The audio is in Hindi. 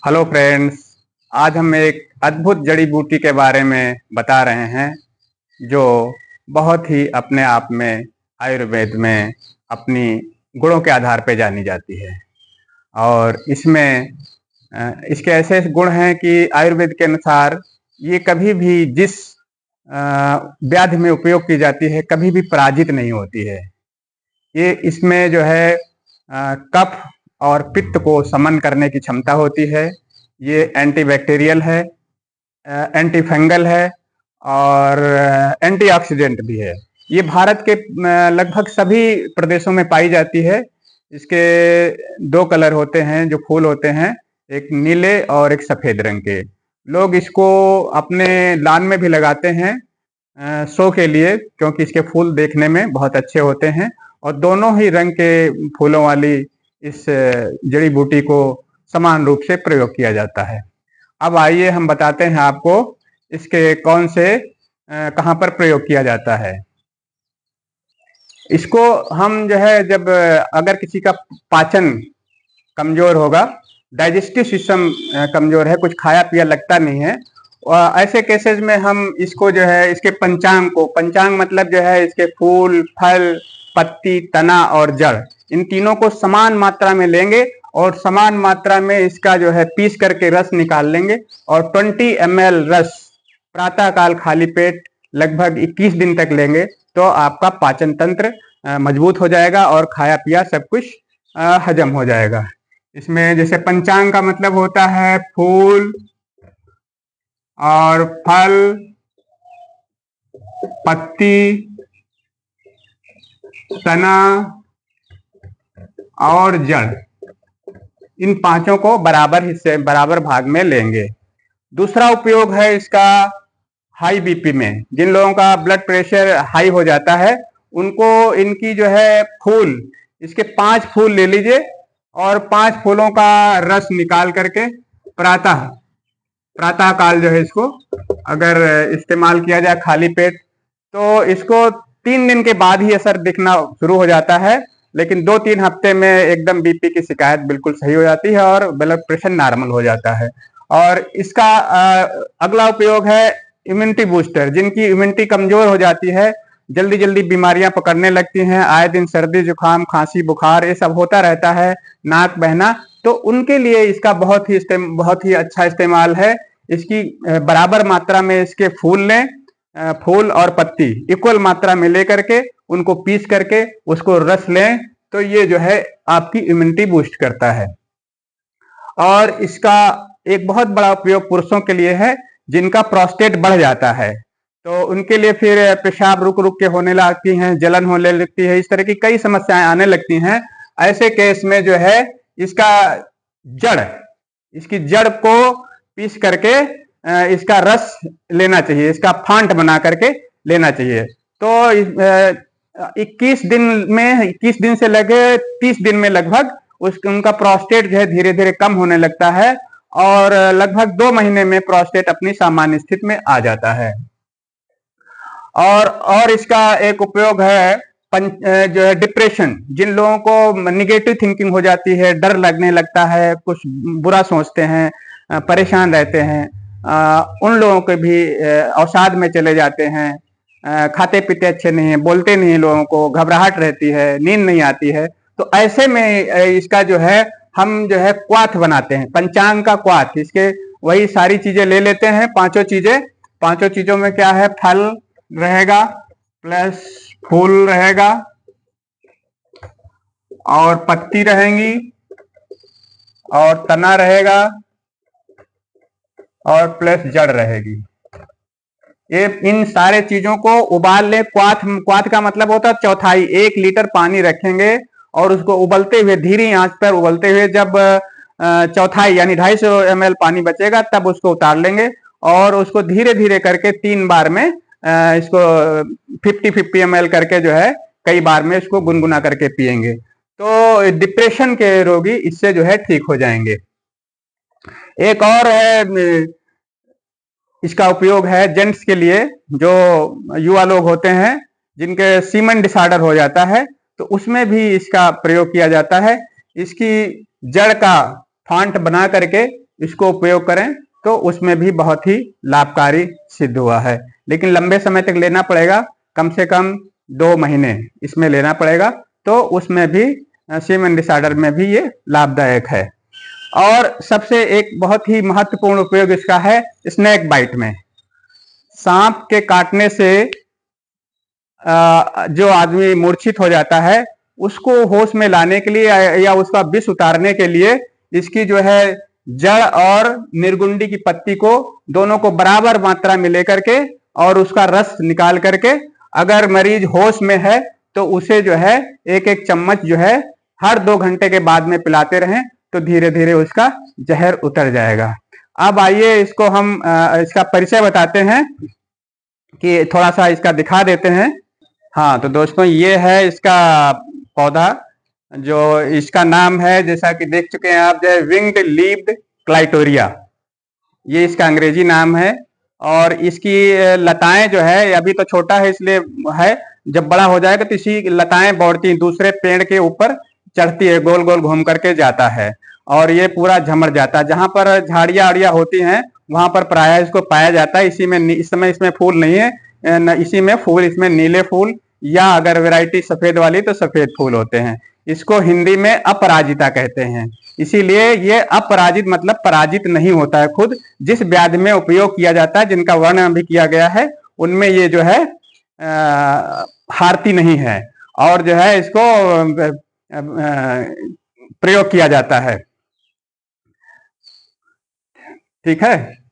Hello friends. आज हम एक अद्भुत जड़ी बूटी के बारे में बता रहे हैं जो बहुत ही अपने आप में आयुर्वेद में अपनी गुणों के आधार पर जानी जाती है। और इसमें इसके ऐसे गुण हैं कि आयुर्वेद के अनुसार ये कभी भी जिस व्याधि में उपयोग की जाती है कभी भी पराजित नहीं होती है। ये इसमें जो है कफ और पित्त को समन करने की क्षमता होती है। ये एंटीबैक्टीरियल है, एंटी फंगल है और एंटीऑक्सीडेंट भी है। ये भारत के लगभग सभी प्रदेशों में पाई जाती है। इसके दो कलर होते हैं जो फूल होते हैं, एक नीले और एक सफेद रंग के। लोग इसको अपने लान में भी लगाते हैं शो के लिए, क्योंकि इसके फूल देखने में बहुत अच्छे होते हैं। और दोनों ही रंग के फूलों वाली इस जड़ी बूटी को समान रूप से प्रयोग किया जाता है। अब आइए हम बताते हैं आपको इसके कौन से कहाँ पर प्रयोग किया जाता है। इसको हम जो है जब अगर किसी का पाचन कमजोर होगा, डाइजेस्टिव सिस्टम कमजोर है, कुछ खाया पिया लगता नहीं है, ऐसे केसेस में हम इसको जो है इसके पंचांग मतलब जो है इसके फूल, फल, पत्ती, तना और जड़, इन तीनों को समान मात्रा में लेंगे और समान मात्रा में इसका जो है पीस करके रस निकाल लेंगे और 20 ml रस प्रातः काल खाली पेट लगभग 21 दिन तक लेंगे तो आपका पाचन तंत्र मजबूत हो जाएगा और खाया पिया सब कुछ हजम हो जाएगा। इसमें जैसे पंचांग का मतलब होता है फूल और फल, पत्ती, तना और जड़, इन पांचों को बराबर भाग में लेंगे। दूसरा उपयोग है इसका हाई बीपी में। जिन लोगों का ब्लड प्रेशर हाई हो जाता है उनको इनकी जो है फूल, इसके 5 फूल ले लीजिए और 5 फूलों का रस निकाल करके प्रातः काल जो है इसको अगर इस्तेमाल किया जाए खाली पेट तो इसको 3 दिन के बाद ही असर दिखना शुरू हो जाता है, लेकिन 2-3 हफ्ते में एकदम बीपी की शिकायत बिल्कुल सही हो जाती है और ब्लड प्रेशर नॉर्मल हो जाता है। और इसका अगला उपयोग है इम्यूनिटी बूस्टर। जिनकी इम्यूनिटी कमजोर हो जाती है, जल्दी जल्दी बीमारियां पकड़ने लगती हैं, आए दिन सर्दी जुकाम खांसी बुखार ये सब होता रहता है, नाक बहना, तो उनके लिए इसका बहुत ही अच्छा इस्तेमाल है। इसकी बराबर मात्रा में इसके फूल लें, फूल और पत्ती इक्वल मात्रा में लेकर के उनको पीस करके उसको रस लें तो ये जो है आपकी इम्यूनिटी बूस्ट करता है। और इसका एक बहुत बड़ा उपयोग पुरुषों के लिए है जिनका प्रोस्टेट बढ़ जाता है, तो उनके लिए फिर पेशाब रुक रुक के होने लगती हैं, जलन होने लगती है, इस तरह की कई समस्याएं आने लगती हैं। ऐसे केस में जो है इसकी जड़ को पीस करके इसका रस लेना चाहिए, इसका फांट बना करके लेना चाहिए। तो 21 दिन से लगे 30 दिन में लगभग उनका प्रोस्टेट जो है धीरे धीरे कम होने लगता है और लगभग 2 महीने में प्रोस्टेट अपनी सामान्य स्थिति में आ जाता है। और इसका एक उपयोग है जो है डिप्रेशन। जिन लोगों को निगेटिव थिंकिंग हो जाती है, डर लगने लगता है, कुछ बुरा सोचते हैं, परेशान रहते हैं, उन लोगों के भी अवसाद में चले जाते हैं, खाते पीते अच्छे नहीं है, बोलते नहीं, लोगों को घबराहट रहती है, नींद नहीं आती है, तो ऐसे में इसका जो है हम जो है क्वाथ बनाते हैं, पंचांग का क्वाथ। इसके वही सारी चीजें ले लेते हैं, पांचों चीजों में क्या है, फल रहेगा प्लस फूल रहेगा और पत्ती रहेंगी और तना रहेगा और प्लस जड़ रहेगी। ये इन सारे चीजों को उबाल ले। क्वाथ का मतलब होता है चौथाई। 1 लीटर पानी रखेंगे और उसको उबलते हुए, धीमी आंच पर उबलते हुए, जब चौथाई यानी 250 ml पानी बचेगा तब उसको उतार लेंगे और उसको धीरे धीरे करके 3 बार में इसको 50-50 ml करके जो है कई बार में इसको गुनगुना करके पिएंगे तो डिप्रेशन के रोगी इससे जो है ठीक हो जाएंगे। एक और है, इसका उपयोग है जेंट्स के लिए, जो युवा लोग होते हैं जिनके सीमन डिसऑर्डर हो जाता है तो उसमें भी इसका प्रयोग किया जाता है। इसकी जड़ का फांट बना करके इसको उपयोग करें तो उसमें भी बहुत ही लाभकारी सिद्ध हुआ है। लेकिन लंबे समय तक लेना पड़ेगा, कम से कम 2 महीने इसमें लेना पड़ेगा, तो उसमें भी सीमेन डिसऑर्डर में भी ये लाभदायक है। और सबसे एक बहुत ही महत्वपूर्ण उपयोग इसका है स्नेक बाइट में। सांप के काटने से जो आदमी मूर्छित हो जाता है उसको होश में लाने के लिए या उसका विष उतारने के लिए इसकी जो है जड़ और निर्गुंडी की पत्ती को दोनों को बराबर मात्रा में लेकर के और उसका रस निकाल करके अगर मरीज होश में है तो उसे जो है एक एक चम्मच जो है हर 2 घंटे के बाद में पिलाते रहें तो धीरे धीरे उसका जहर उतर जाएगा। अब आइए इसको हम इसका परिचय बताते हैं कि थोड़ा सा इसका दिखा देते हैं। हाँ तो दोस्तों ये है इसका पौधा, जो इसका नाम है जैसा कि देख चुके हैं आप, जो है विंग्ड लीव्ड क्लाइटोरिया, ये इसका अंग्रेजी नाम है। और इसकी लताएं जो है, अभी तो छोटा है इसलिए है, जब बड़ा हो जाएगा तो इसी लताएं बढ़ती दूसरे पेड़ के ऊपर चढ़ती है, गोल गोल घूम करके जाता है और ये पूरा झमर जाता है। जहां पर झाड़ियां आड़ियां होती हैं वहां पर प्रायः इसको पाया जाता है। इसी में इस समय इसमें फूल नहीं है, इसी में फूल, इसमें नीले फूल या अगर वैरायटी सफेद वाली तो सफेद फूल होते हैं। इसको हिंदी में अपराजिता कहते हैं। इसीलिए ये अपराजित मतलब पराजित नहीं होता है खुद। जिस व्याधि में उपयोग किया जाता है, जिनका वर्णन अभी किया गया है, उनमें ये जो है हारती नहीं है और जो है इसको प्रयोग किया जाता है। ठीक है।